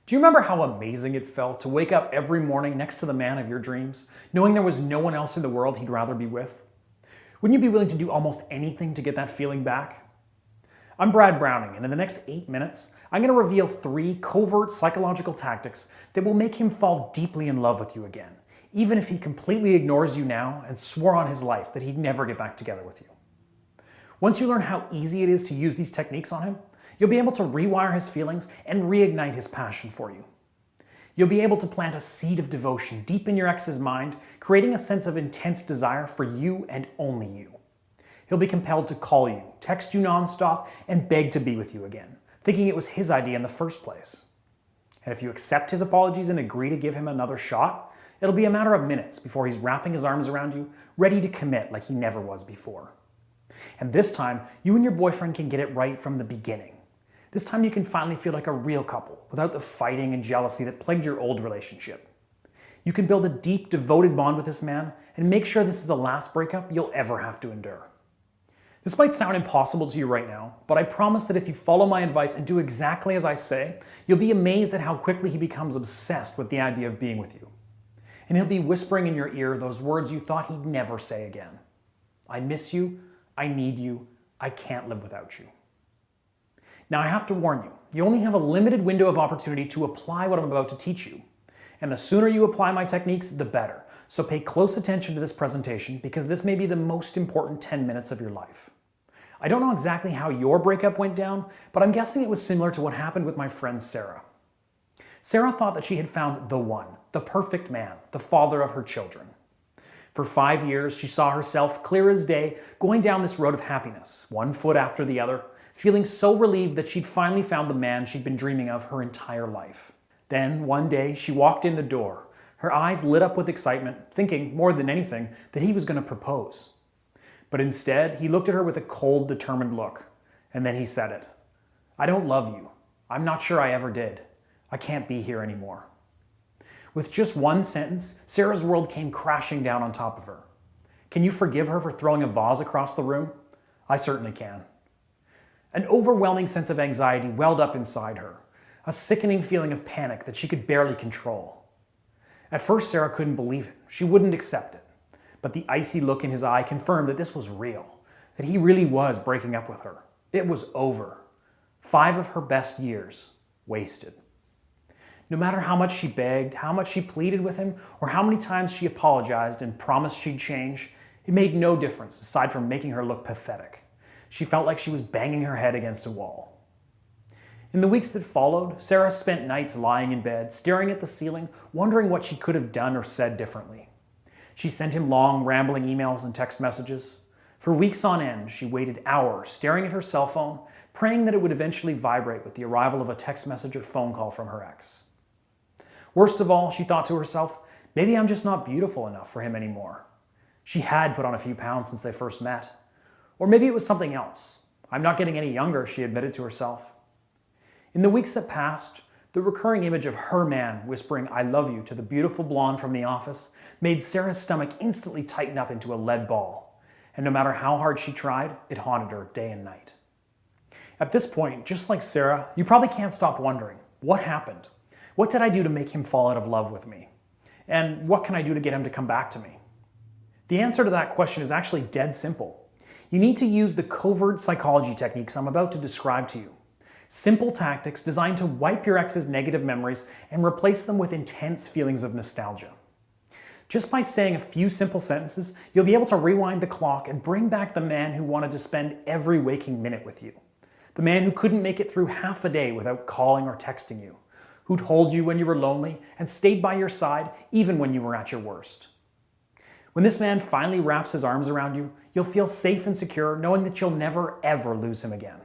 Do you remember how amazing it felt to wake up every morning next to the man of your dreams, knowing there was no one else in the world he'd rather be with? Wouldn't you be willing to do almost anything to get that feeling back? I'm Brad Browning, and in the next 8 minutes, I'm going to reveal 3 covert psychological tactics that will make him fall deeply in love with you again, even if he completely ignores you now and swore on his life that he'd never get back together with you. Once you learn how easy it is to use these techniques on him, you'll be able to rewire his feelings and reignite his passion for you. You'll be able to plant a seed of devotion deep in your ex's mind, creating a sense of intense desire for you and only you. He'll be compelled to call you, text you nonstop, and beg to be with you again, thinking it was his idea in the first place. And if you accept his apologies and agree to give him another shot, it'll be a matter of minutes before he's wrapping his arms around you, ready to commit like he never was before. And this time, you and your boyfriend can get it right from the beginning. This time you can finally feel like a real couple, without the fighting and jealousy that plagued your old relationship. You can build a deep, devoted bond with this man and make sure this is the last breakup you'll ever have to endure. This might sound impossible to you right now, but I promise that if you follow my advice and do exactly as I say, you'll be amazed at how quickly he becomes obsessed with the idea of being with you. And he'll be whispering in your ear those words you thought he'd never say again. I miss you, I need you, I can't live without you. Now I have to warn you, you only have a limited window of opportunity to apply what I'm about to teach you. And the sooner you apply my techniques, the better. So pay close attention to this presentation because this may be the most important 10 minutes of your life. I don't know exactly how your breakup went down, but I'm guessing it was similar to what happened with my friend Sarah. Sarah thought that she had found the one, the perfect man, the father of her children. For 5 years, she saw herself clear as day going down this road of happiness, one foot after the other, feeling so relieved that she'd finally found the man she'd been dreaming of her entire life. Then, one day, she walked in the door, her eyes lit up with excitement, thinking, more than anything, that he was going to propose. But instead, he looked at her with a cold, determined look, and then he said it. "I don't love you. I'm not sure I ever did. I can't be here anymore." With just one sentence, Sarah's world came crashing down on top of her. Can you forgive her for throwing a vase across the room? I certainly can. An overwhelming sense of anxiety welled up inside her, a sickening feeling of panic that she could barely control. At first, Sarah couldn't believe it. She wouldn't accept it. But the icy look in his eye confirmed that this was real, that he really was breaking up with her. It was over. 5 of her best years wasted. No matter how much she begged, how much she pleaded with him, or how many times she apologized and promised she'd change, it made no difference aside from making her look pathetic. She felt like she was banging her head against a wall. In the weeks that followed, Sarah spent nights lying in bed, staring at the ceiling, wondering what she could have done or said differently. She sent him long, rambling emails and text messages. For weeks on end, she waited hours staring at her cell phone, praying that it would eventually vibrate with the arrival of a text message or phone call from her ex. Worst of all, she thought to herself, maybe I'm just not beautiful enough for him anymore. She had put on a few pounds since they first met. Or maybe it was something else. I'm not getting any younger, she admitted to herself. In the weeks that passed, the recurring image of her man whispering "I love you" to the beautiful blonde from the office made Sarah's stomach instantly tighten up into a lead ball. And no matter how hard she tried, it haunted her day and night. At this point, just like Sarah, you probably can't stop wondering, what happened? What did I do to make him fall out of love with me? And what can I do to get him to come back to me? The answer to that question is actually dead simple. You need to use the covert psychology techniques I'm about to describe to you. Simple tactics designed to wipe your ex's negative memories and replace them with intense feelings of nostalgia. Just by saying a few simple sentences, you'll be able to rewind the clock and bring back the man who wanted to spend every waking minute with you. The man who couldn't make it through half a day without calling or texting you. Who'd hold you when you were lonely and stayed by your side even when you were at your worst. When this man finally wraps his arms around you, you'll feel safe and secure knowing that you'll never ever lose him again.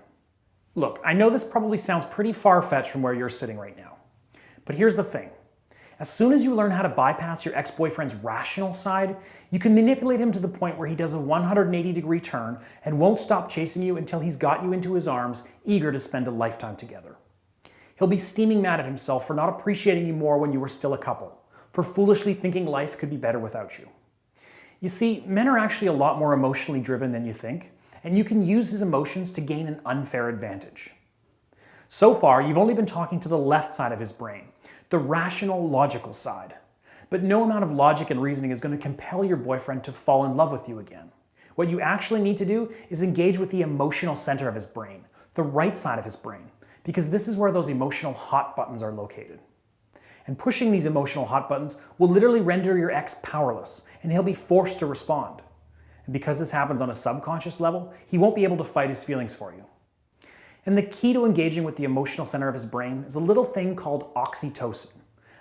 Look, I know this probably sounds pretty far-fetched from where you're sitting right now. But here's the thing. As soon as you learn how to bypass your ex-boyfriend's rational side, you can manipulate him to the point where he does a 180-degree turn and won't stop chasing you until he's got you into his arms, eager to spend a lifetime together. He'll be steaming mad at himself for not appreciating you more when you were still a couple, for foolishly thinking life could be better without you. You see, men are actually a lot more emotionally driven than you think, and you can use his emotions to gain an unfair advantage. So far, you've only been talking to the left side of his brain, the rational, logical side. But no amount of logic and reasoning is going to compel your boyfriend to fall in love with you again. What you actually need to do is engage with the emotional center of his brain, the right side of his brain, because this is where those emotional hot buttons are located. And pushing these emotional hot buttons will literally render your ex powerless, and he'll be forced to respond. And because this happens on a subconscious level, he won't be able to fight his feelings for you. And the key to engaging with the emotional center of his brain is a little thing called oxytocin,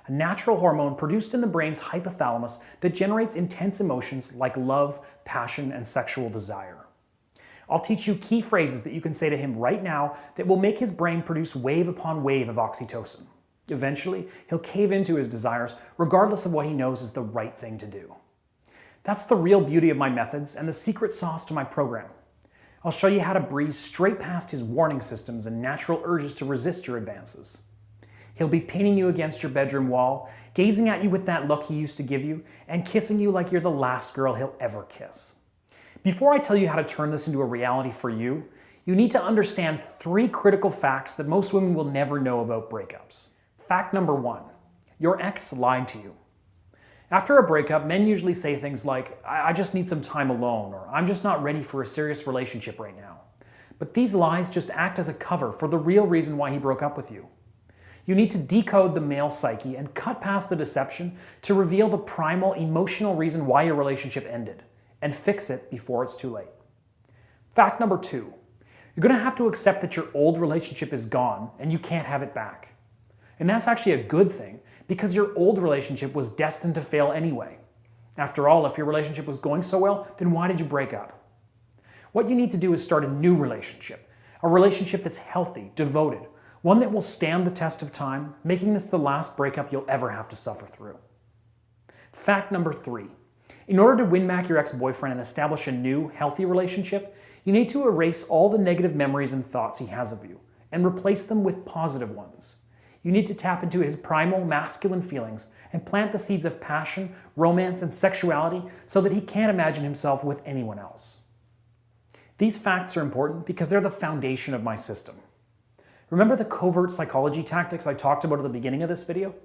a natural hormone produced in the brain's hypothalamus that generates intense emotions like love, passion, and sexual desire. I'll teach you key phrases that you can say to him right now that will make his brain produce wave upon wave of oxytocin. Eventually, he'll cave into his desires regardless of what he knows is the right thing to do. That's the real beauty of my methods and the secret sauce to my program. I'll show you how to breeze straight past his warning systems and natural urges to resist your advances. He'll be pinning you against your bedroom wall, gazing at you with that look he used to give you, and kissing you like you're the last girl he'll ever kiss. Before I tell you how to turn this into a reality for you, you need to understand 3 critical facts that most women will never know about breakups. Fact number 1, your ex lied to you. After a breakup, men usually say things like, I just need some time alone, or I'm just not ready for a serious relationship right now. But these lies just act as a cover for the real reason why he broke up with you. You need to decode the male psyche and cut past the deception to reveal the primal emotional reason why your relationship ended, and fix it before it's too late. Fact number 2, you're going to have to accept that your old relationship is gone and you can't have it back. And that's actually a good thing, because your old relationship was destined to fail anyway. After all, if your relationship was going so well, then why did you break up? What you need to do is start a new relationship, a relationship that's healthy, devoted, one that will stand the test of time, making this the last breakup you'll ever have to suffer through. Fact number 3, in order to win back your ex-boyfriend and establish a new, healthy relationship, you need to erase all the negative memories and thoughts he has of you, and replace them with positive ones. You need to tap into his primal masculine feelings and plant the seeds of passion, romance, and sexuality so that he can't imagine himself with anyone else. These facts are important because they're the foundation of my system. Remember the covert psychology tactics I talked about at the beginning of this video?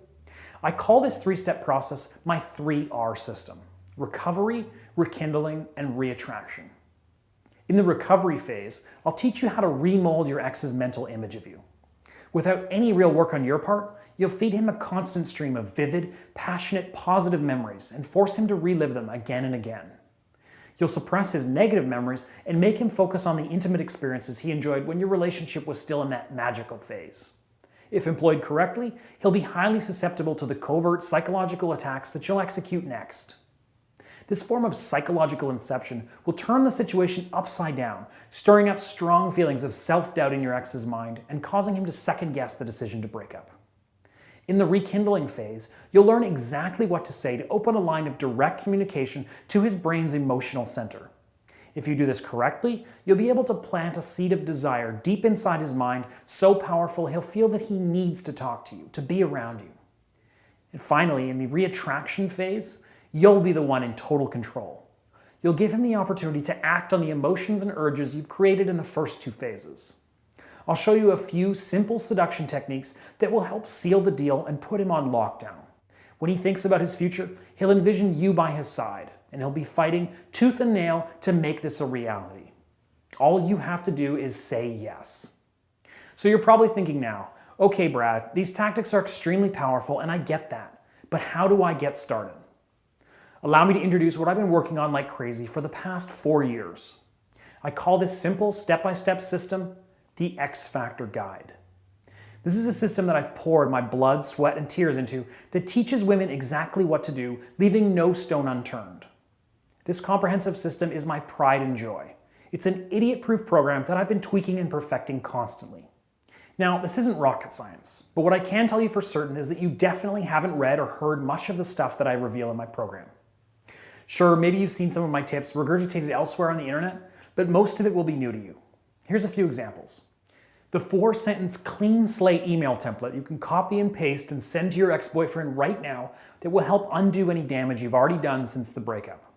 I call this 3-step process my 3R system: recovery, rekindling, and reattraction. In the recovery phase, I'll teach you how to remold your ex's mental image of you. Without any real work on your part, you'll feed him a constant stream of vivid, passionate, positive memories and force him to relive them again and again. You'll suppress his negative memories and make him focus on the intimate experiences he enjoyed when your relationship was still in that magical phase. If employed correctly, he'll be highly susceptible to the covert psychological attacks that you'll execute next. This form of psychological inception will turn the situation upside down, stirring up strong feelings of self-doubt in your ex's mind and causing him to second-guess the decision to break up. In the rekindling phase, you'll learn exactly what to say to open a line of direct communication to his brain's emotional center. If you do this correctly, you'll be able to plant a seed of desire deep inside his mind, so powerful he'll feel that he needs to talk to you, to be around you. And finally, in the reattraction phase, you'll be the one in total control. You'll give him the opportunity to act on the emotions and urges you've created in the first 2 phases. I'll show you a few simple seduction techniques that will help seal the deal and put him on lockdown. When he thinks about his future, he'll envision you by his side, and he'll be fighting tooth and nail to make this a reality. All you have to do is say yes. So you're probably thinking now, okay, Brad, these tactics are extremely powerful and I get that, but how do I get started? Allow me to introduce what I've been working on like crazy for the past 4 years. I call this simple step-by-step system the X Factor Guide. This is a system that I've poured my blood, sweat, and tears into that teaches women exactly what to do, leaving no stone unturned. This comprehensive system is my pride and joy. It's an idiot-proof program that I've been tweaking and perfecting constantly. Now, this isn't rocket science, but what I can tell you for certain is that you definitely haven't read or heard much of the stuff that I reveal in my program. Sure, maybe you've seen some of my tips regurgitated elsewhere on the internet, but most of it will be new to you. Here's a few examples. The 4-sentence clean slate email template you can copy and paste and send to your ex-boyfriend right now that will help undo any damage you've already done since the breakup.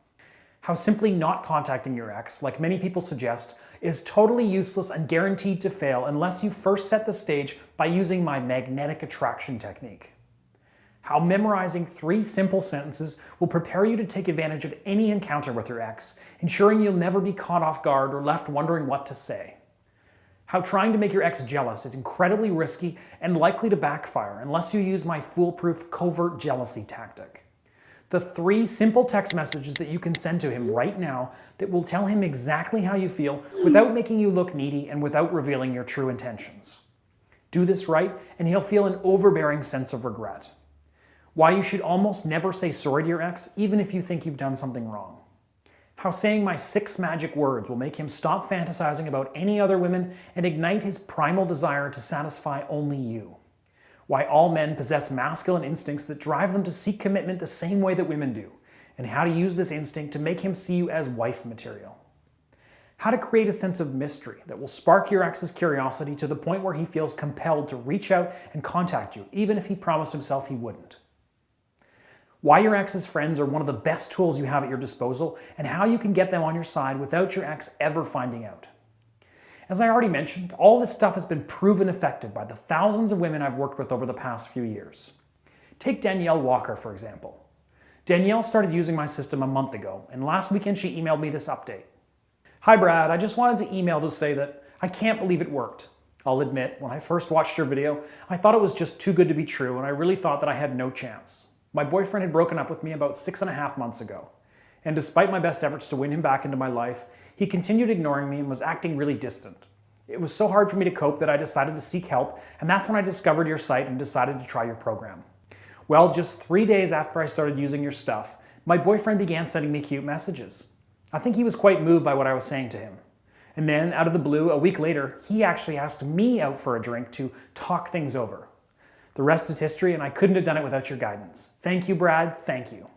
How simply not contacting your ex, like many people suggest, is totally useless and guaranteed to fail unless you first set the stage by using my magnetic attraction technique. How memorizing 3 simple sentences will prepare you to take advantage of any encounter with your ex, ensuring you'll never be caught off guard or left wondering what to say. How trying to make your ex jealous is incredibly risky and likely to backfire unless you use my foolproof covert jealousy tactic. The 3 simple text messages that you can send to him right now that will tell him exactly how you feel without making you look needy and without revealing your true intentions. Do this right, and he'll feel an overbearing sense of regret. Why you should almost never say sorry to your ex, even if you think you've done something wrong. How saying my 6 magic words will make him stop fantasizing about any other women and ignite his primal desire to satisfy only you. Why all men possess masculine instincts that drive them to seek commitment the same way that women do, and how to use this instinct to make him see you as wife material. How to create a sense of mystery that will spark your ex's curiosity to the point where he feels compelled to reach out and contact you, even if he promised himself he wouldn't. Why your ex's friends are one of the best tools you have at your disposal, and how you can get them on your side without your ex ever finding out. As I already mentioned, all this stuff has been proven effective by the thousands of women I've worked with over the past few years. Take Danielle Walker, for example. Danielle started using my system a month ago, and last weekend she emailed me this update. Hi Brad, I just wanted to email to say that I can't believe it worked. I'll admit, when I first watched your video, I thought it was just too good to be true, and I really thought that I had no chance. My boyfriend had broken up with me about 6.5 months ago, and despite my best efforts to win him back into my life, he continued ignoring me and was acting really distant. It was so hard for me to cope that I decided to seek help, and that's when I discovered your site and decided to try your program. Well, just 3 days after I started using your stuff, my boyfriend began sending me cute messages. I think he was quite moved by what I was saying to him. And then, out of the blue, a week later, he actually asked me out for a drink to talk things over. The rest is history, and I couldn't have done it without your guidance. Thank you, Brad. Thank you.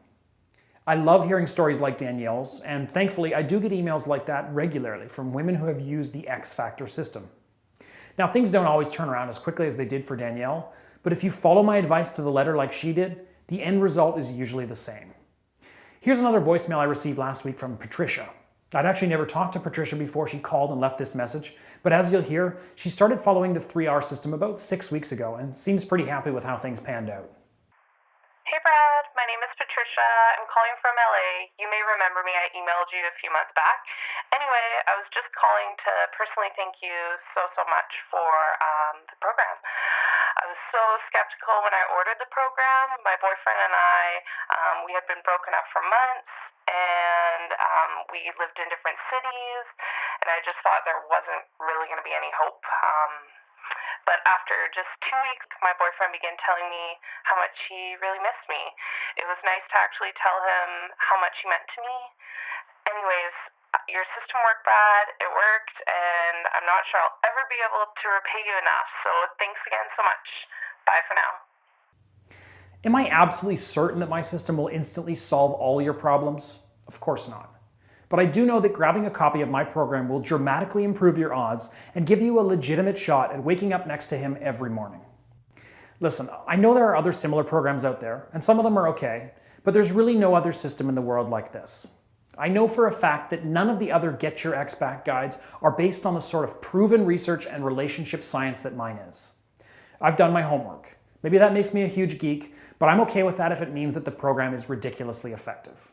I love hearing stories like Danielle's, and thankfully I do get emails like that regularly from women who have used the X Factor system. Now, things don't always turn around as quickly as they did for Danielle, but if you follow my advice to the letter like she did, the end result is usually the same. Here's another voicemail I received last week from Patricia. I'd actually never talked to Patricia before she called and left this message, but as you'll hear, she started following the 3R system about 6 weeks ago and seems pretty happy with how things panned out. Hey Brad, my name is Patricia. I'm calling from LA. You may remember me, I emailed you a few months back. Anyway, I was just calling to personally thank you so much for the program. I was so skeptical when I ordered the program. My boyfriend and I, we had been broken up for months, and we lived in different cities, and I just thought there wasn't really going to be any hope. But after just 2 weeks, my boyfriend began telling me how much he really missed me. It was nice to actually tell him how much he meant to me. Anyways, your system worked, Brad. It worked, and I'm not sure I'll ever be able to repay you enough. So thanks again so much. Bye for now. Am I absolutely certain that my system will instantly solve all your problems? Of course not. But I do know that grabbing a copy of my program will dramatically improve your odds and give you a legitimate shot at waking up next to him every morning. Listen, I know there are other similar programs out there, and some of them are okay, but there's really no other system in the world like this. I know for a fact that none of the other Get Your Ex Back guides are based on the sort of proven research and relationship science that mine is. I've done my homework. Maybe that makes me a huge geek, but I'm okay with that if it means that the program is ridiculously effective.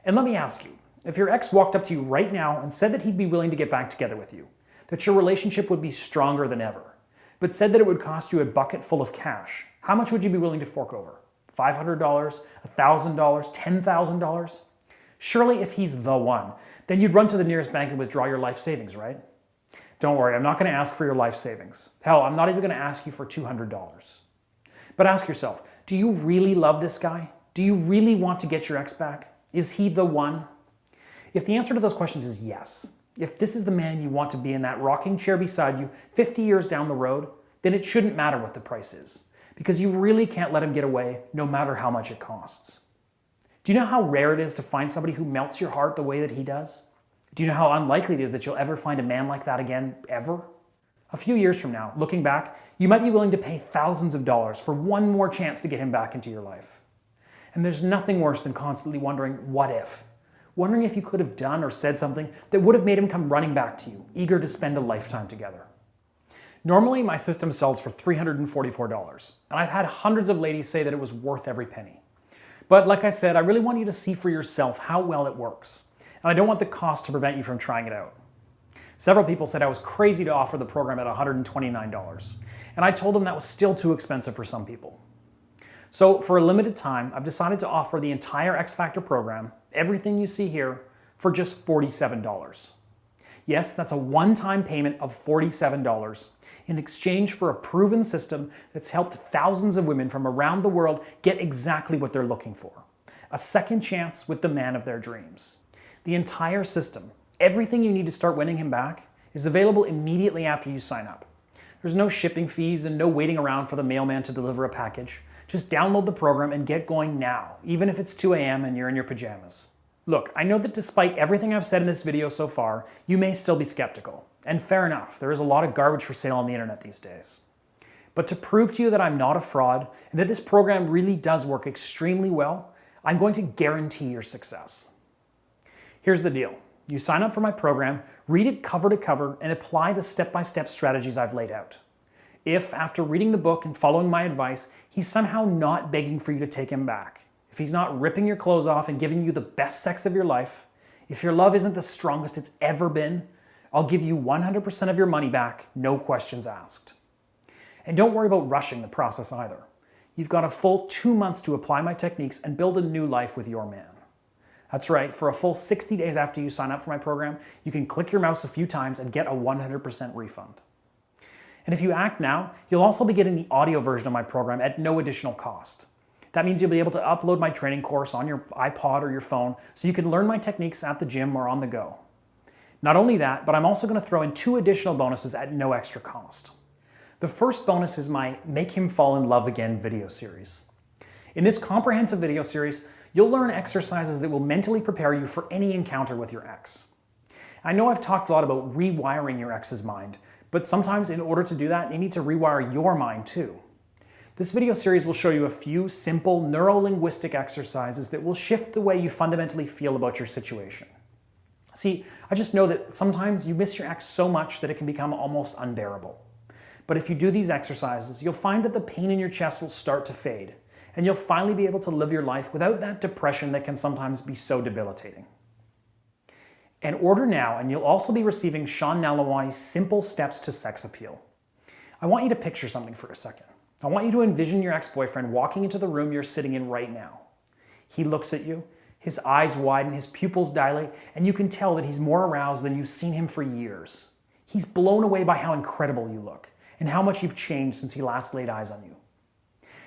And let me ask you, if your ex walked up to you right now and said that he'd be willing to get back together with you, that your relationship would be stronger than ever, but said that it would cost you a bucket full of cash, how much would you be willing to fork over? $500, $1,000, $10,000? Surely if he's the one, then you'd run to the nearest bank and withdraw your life savings, right? Don't worry, I'm not going to ask for your life savings. Hell, I'm not even going to ask you for $200. But ask yourself, do you really love this guy? Do you really want to get your ex back? Is he the one? If the answer to those questions is yes, if this is the man you want to be in that rocking chair beside you 50 years down the road, then it shouldn't matter what the price is, because you really can't let him get away no matter how much it costs. Do you know how rare it is to find somebody who melts your heart the way that he does? Do you know how unlikely it is that you'll ever find a man like that again, ever? A few years from now, looking back, you might be willing to pay thousands of dollars for one more chance to get him back into your life. And there's nothing worse than constantly wondering, what if? wondering if you could have done or said something that would have made him come running back to you, eager to spend a lifetime together. Normally, my system sells for $344, and I've had hundreds of ladies say that it was worth every penny. But like I said, I really want you to see for yourself how well it works, and I don't want the cost to prevent you from trying it out. Several people said I was crazy to offer the program at $129, and I told them that was still too expensive for some people. So for a limited time, I've decided to offer the entire X Factor program, everything you see here, for just $47. Yes, that's a one-time payment of $47 in exchange for a proven system that's helped thousands of women from around the world get exactly what they're looking for. A second chance with the man of their dreams. The entire system, everything you need to start winning him back, is available immediately after you sign up. There's no shipping fees and no waiting around for the mailman to deliver a package. Just download the program and get going now, even if it's 2 a.m. and you're in your pajamas. Look, I know that despite everything I've said in this video so far, you may still be skeptical. And fair enough, there is a lot of garbage for sale on the internet these days. But to prove to you that I'm not a fraud and that this program really does work extremely well, I'm going to guarantee your success. Here's the deal. You sign up for my program, read it cover to cover, and apply the step-by-step strategies I've laid out. If, after reading the book and following my advice, he's somehow not begging for you to take him back, if he's not ripping your clothes off and giving you the best sex of your life, if your love isn't the strongest it's ever been, I'll give you 100% of your money back, no questions asked. And don't worry about rushing the process either. You've got a full 2 months to apply my techniques and build a new life with your man. That's right, for a full 60 days after you sign up for my program, you can click your mouse a few times and get a 100% refund. And if you act now, you'll also be getting the audio version of my program at no additional cost. That means you'll be able to upload my training course on your iPod or your phone so you can learn my techniques at the gym or on the go. Not only that, but I'm also going to throw in 2 additional bonuses at no extra cost. The first bonus is my Make Him Fall in Love Again video series. In this comprehensive video series, you'll learn exercises that will mentally prepare you for any encounter with your ex. I know I've talked a lot about rewiring your ex's mind, but sometimes in order to do that, you need to rewire your mind too. This video series will show you a few simple neuro-linguistic exercises that will shift the way you fundamentally feel about your situation. See, I just know that sometimes you miss your ex so much that it can become almost unbearable. But if you do these exercises, you'll find that the pain in your chest will start to fade, and you'll finally be able to live your life without that depression that can sometimes be so debilitating. And order now, and you'll also be receiving Sean Nalewany's Simple Steps to Sex Appeal. I want you to picture something for a second. I want you to envision your ex-boyfriend walking into the room you're sitting in right now. He looks at you, his eyes widen, his pupils dilate, and you can tell that he's more aroused than you've seen him for years. He's blown away by how incredible you look, and how much you've changed since he last laid eyes on you.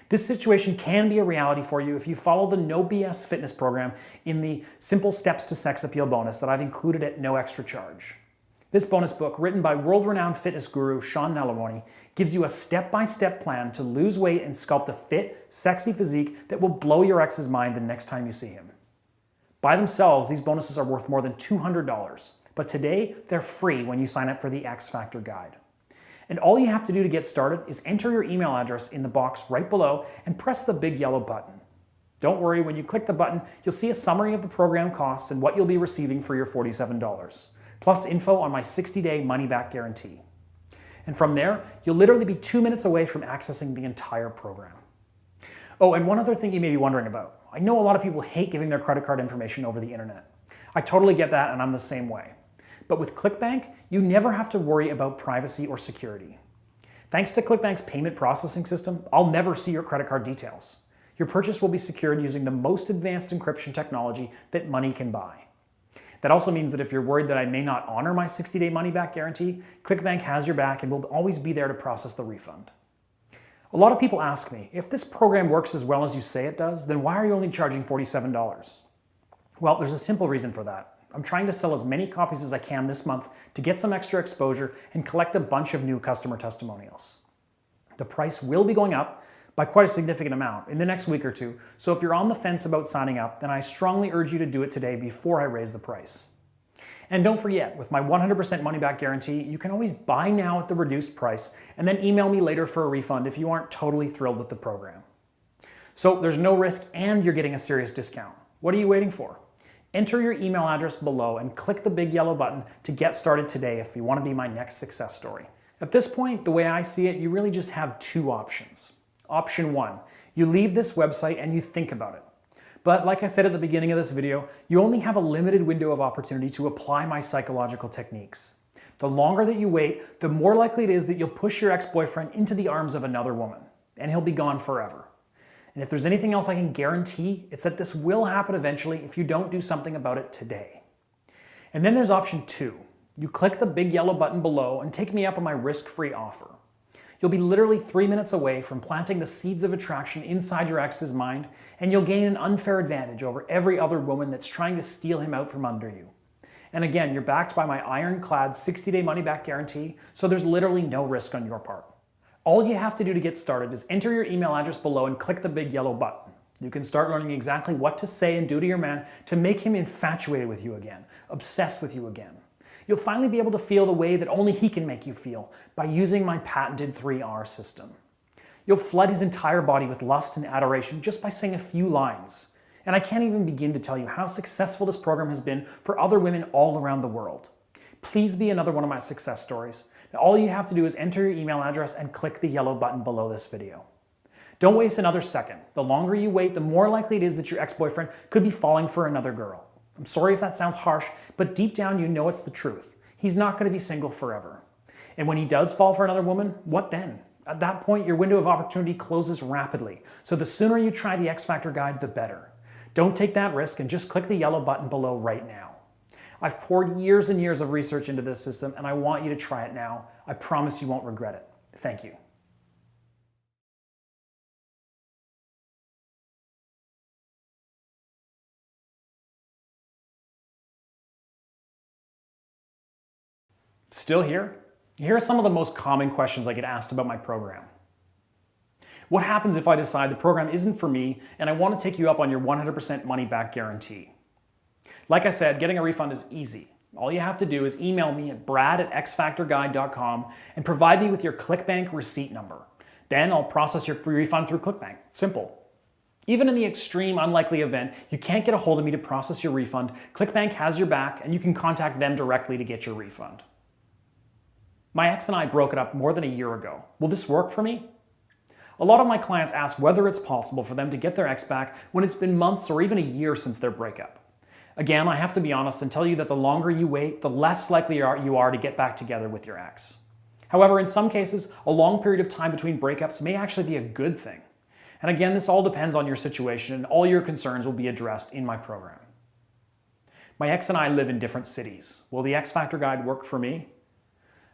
This situation can be a reality for you if you follow the No BS fitness program in the Simple Steps to Sex Appeal bonus that I've included at no extra charge. This bonus book, written by world-renowned fitness guru Sean Nalewany, gives you a step-by-step plan to lose weight and sculpt a fit, sexy physique that will blow your ex's mind the next time you see him. By themselves, these bonuses are worth more than $200, but today they're free when you sign up for the X Factor Guide. And all you have to do to get started is enter your email address in the box right below and press the big yellow button. Don't worry, when you click the button, you'll see a summary of the program costs and what you'll be receiving for your $47, plus info on my 60-day money-back guarantee. And from there, you'll literally be 2 minutes away from accessing the entire program. Oh, and one other thing you may be wondering about. I know a lot of people hate giving their credit card information over the internet. I totally get that, and I'm the same way. But with ClickBank, you never have to worry about privacy or security. Thanks to ClickBank's payment processing system, I'll never see your credit card details. Your purchase will be secured using the most advanced encryption technology that money can buy. That also means that if you're worried that I may not honor my 60-day money-back guarantee, ClickBank has your back and will always be there to process the refund. A lot of people ask me, if this program works as well as you say it does, then why are you only charging $47? Well, there's a simple reason for that. I'm trying to sell as many copies as I can this month to get some extra exposure and collect a bunch of new customer testimonials. The price will be going up by quite a significant amount in the next week or two, so if you're on the fence about signing up, then I strongly urge you to do it today before I raise the price. And don't forget, with my 100% money-back guarantee, you can always buy now at the reduced price and then email me later for a refund if you aren't totally thrilled with the program. So there's no risk and you're getting a serious discount. What are you waiting for? Enter your email address below and click the big yellow button to get started today if you want to be my next success story. At this point, the way I see it, you really just have two options. Option one, you leave this website and you think about it. But like I said at the beginning of this video, you only have a limited window of opportunity to apply my psychological techniques. The longer that you wait, the more likely it is that you'll push your ex-boyfriend into the arms of another woman, and he'll be gone forever. And if there's anything else I can guarantee, it's that this will happen eventually if you don't do something about it today. And then there's option two. You click the big yellow button below and take me up on my risk-free offer. You'll be literally 3 minutes away from planting the seeds of attraction inside your ex's mind, and you'll gain an unfair advantage over every other woman that's trying to steal him out from under you. And again, you're backed by my ironclad 60-day money-back guarantee, so there's literally no risk on your part. All you have to do to get started is enter your email address below and click the big yellow button. You can start learning exactly what to say and do to your man to make him infatuated with you again, obsessed with you again. You'll finally be able to feel the way that only he can make you feel by using my patented 3R system. You'll flood his entire body with lust and adoration just by saying a few lines. And I can't even begin to tell you how successful this program has been for other women all around the world. Please be another one of my success stories. Now, all you have to do is enter your email address and click the yellow button below this video. Don't waste another second. The longer you wait, the more likely it is that your ex-boyfriend could be falling for another girl. I'm sorry if that sounds harsh, but deep down you know it's the truth. He's not going to be single forever. And when he does fall for another woman, what then? At that point, your window of opportunity closes rapidly. So the sooner you try the X Factor Guide, the better. Don't take that risk and just click the yellow button below right now. I've poured years and years of research into this system, and I want you to try it now. I promise you won't regret it. Thank you. Still here? Here are some of the most common questions I get asked about my program. What happens if I decide the program isn't for me and I want to take you up on your 100% money-back guarantee? Like I said, getting a refund is easy. All you have to do is email me at brad@xfactorguide.com and provide me with your ClickBank receipt number. Then I'll process your refund through ClickBank. Simple. Even in the extreme unlikely event you can't get a hold of me to process your refund, ClickBank has your back and you can contact them directly to get your refund. My ex and I broke it up more than a year ago. Will this work for me? A lot of my clients ask whether it's possible for them to get their ex back when it's been months or even a year since their breakup. Again, I have to be honest and tell you that the longer you wait, the less likely you are to get back together with your ex. However, in some cases, a long period of time between breakups may actually be a good thing. And again, this all depends on your situation and all your concerns will be addressed in my program. My ex and I live in different cities. Will the X Factor Guide work for me?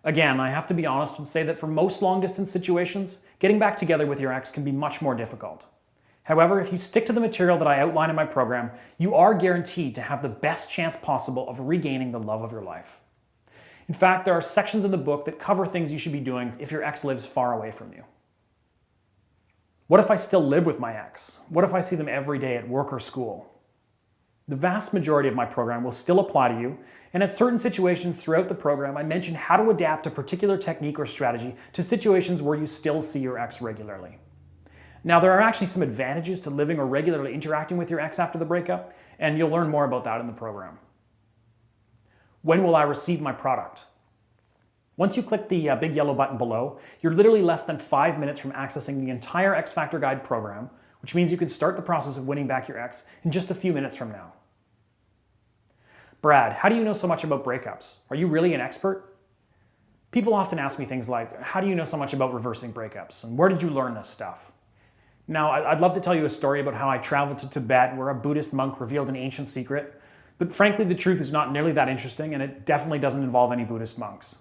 Again, I have to be honest and say that for most long-distance situations, getting back together with your ex can be much more difficult. However, if you stick to the material that I outline in my program, you are guaranteed to have the best chance possible of regaining the love of your life. In fact, there are sections in the book that cover things you should be doing if your ex lives far away from you. What if I still live with my ex? What if I see them every day at work or school? The vast majority of my program will still apply to you, and at certain situations throughout the program, I mention how to adapt a particular technique or strategy to situations where you still see your ex regularly. Now, there are actually some advantages to living or regularly interacting with your ex after the breakup, and you'll learn more about that in the program. When will I receive my product? Once you click the big yellow button below, you're literally less than 5 minutes from accessing the entire X Factor Guide program, which means you can start the process of winning back your ex in just a few minutes from now. Brad, how do you know so much about breakups? Are you really an expert? People often ask me things like, how do you know so much about reversing breakups? And where did you learn this stuff? Now, I'd love to tell you a story about how I traveled to Tibet where a Buddhist monk revealed an ancient secret, but frankly, the truth is not nearly that interesting, and it definitely doesn't involve any Buddhist monks.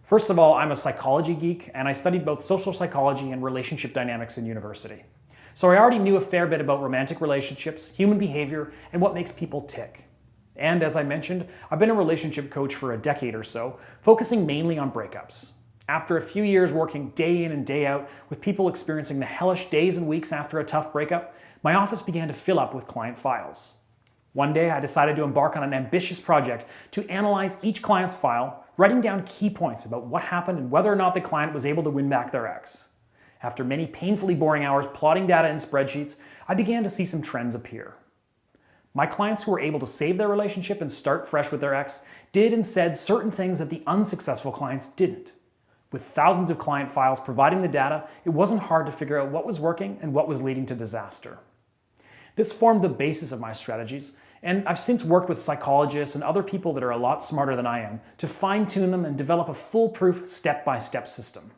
First of all, I'm a psychology geek, and I studied both social psychology and relationship dynamics in university. So I already knew a fair bit about romantic relationships, human behavior, and what makes people tick. And as I mentioned, I've been a relationship coach for a decade or so, focusing mainly on breakups. After a few years working day in and day out with people experiencing the hellish days and weeks after a tough breakup, my office began to fill up with client files. One day I decided to embark on an ambitious project to analyze each client's file, writing down key points about what happened and whether or not the client was able to win back their ex. After many painfully boring hours plotting data in spreadsheets, I began to see some trends appear. My clients who were able to save their relationship and start fresh with their ex did and said certain things that the unsuccessful clients didn't. With thousands of client files providing the data, it wasn't hard to figure out what was working and what was leading to disaster. This formed the basis of my strategies, and I've since worked with psychologists and other people that are a lot smarter than I am to fine-tune them and develop a foolproof step-by-step system.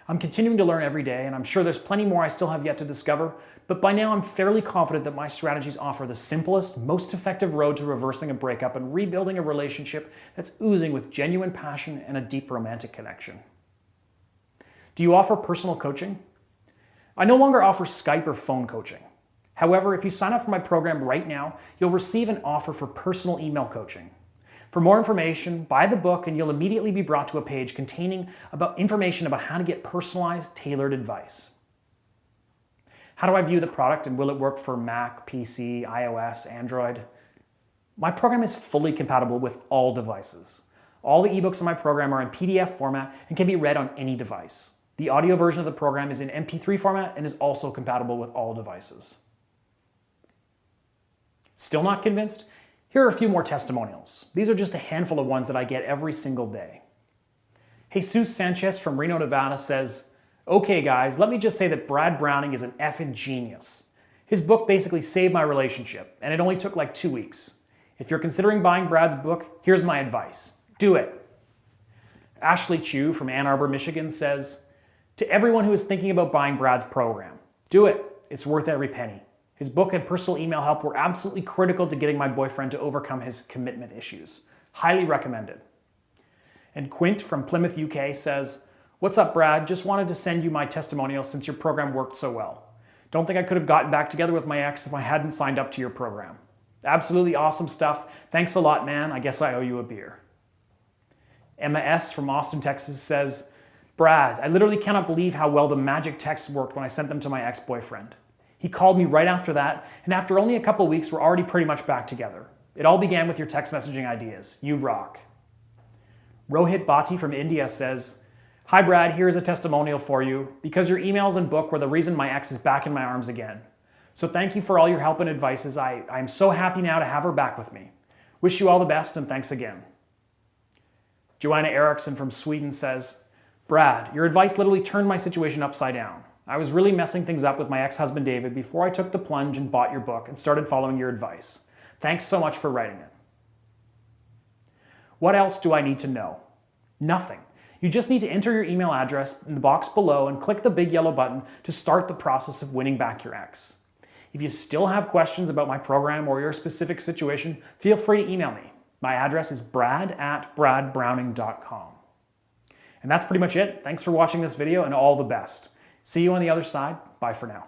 I'm continuing to learn every day, and I'm sure there's plenty more I still have yet to discover, but by now I'm fairly confident that my strategies offer the simplest, most effective road to reversing a breakup and rebuilding a relationship that's oozing with genuine passion and a deep romantic connection. Do you offer personal coaching? I no longer offer Skype or phone coaching. However, if you sign up for my program right now, you'll receive an offer for personal email coaching. For more information, buy the book and you'll immediately be brought to a page containing information about how to get personalized, tailored advice. How do I view the product and will it work for Mac, PC, iOS, Android? My program is fully compatible with all devices. All the ebooks in my program are in PDF format and can be read on any device. The audio version of the program is in MP3 format and is also compatible with all devices. Still not convinced? Here are a few more testimonials. These are just a handful of ones that I get every single day. Jesus Sanchez from Reno, Nevada says, "Okay guys, let me just say that Brad Browning is an effing genius. His book basically saved my relationship, and it only took like 2 weeks. If you're considering buying Brad's book, here's my advice. Do it." Ashley Chu from Ann Arbor, Michigan says, "To everyone who is thinking about buying Brad's program, do it. It's worth every penny. His book and personal email help were absolutely critical to getting my boyfriend to overcome his commitment issues. Highly recommended." And Quint from Plymouth, UK says, "What's up, Brad? Just wanted to send you my testimonial since your program worked so well. Don't think I could have gotten back together with my ex if I hadn't signed up to your program. Absolutely awesome stuff. Thanks a lot, man. I guess I owe you a beer." Emma S. from Austin, Texas says, "Brad, I literally cannot believe how well the magic texts worked when I sent them to my ex-boyfriend. He called me right after that, and after only a couple weeks, we're already pretty much back together. It all began with your text messaging ideas. You rock." Rohit Bhatti from India says, "Hi Brad, here's a testimonial for you, because your emails and book were the reason my ex is back in my arms again. So thank you for all your help and advices. I'm so happy now to have her back with me. Wish you all the best and thanks again." Joanna Eriksson from Sweden says, "Brad, your advice literally turned my situation upside down. I was really messing things up with my ex-husband David before I took the plunge and bought your book and started following your advice. Thanks so much for writing it." What else do I need to know? Nothing. You just need to enter your email address in the box below and click the big yellow button to start the process of winning back your ex. If you still have questions about my program or your specific situation, feel free to email me. My address is brad@bradbrowning.com. And that's pretty much it. Thanks for watching this video and all the best. See you on the other side. Bye for now.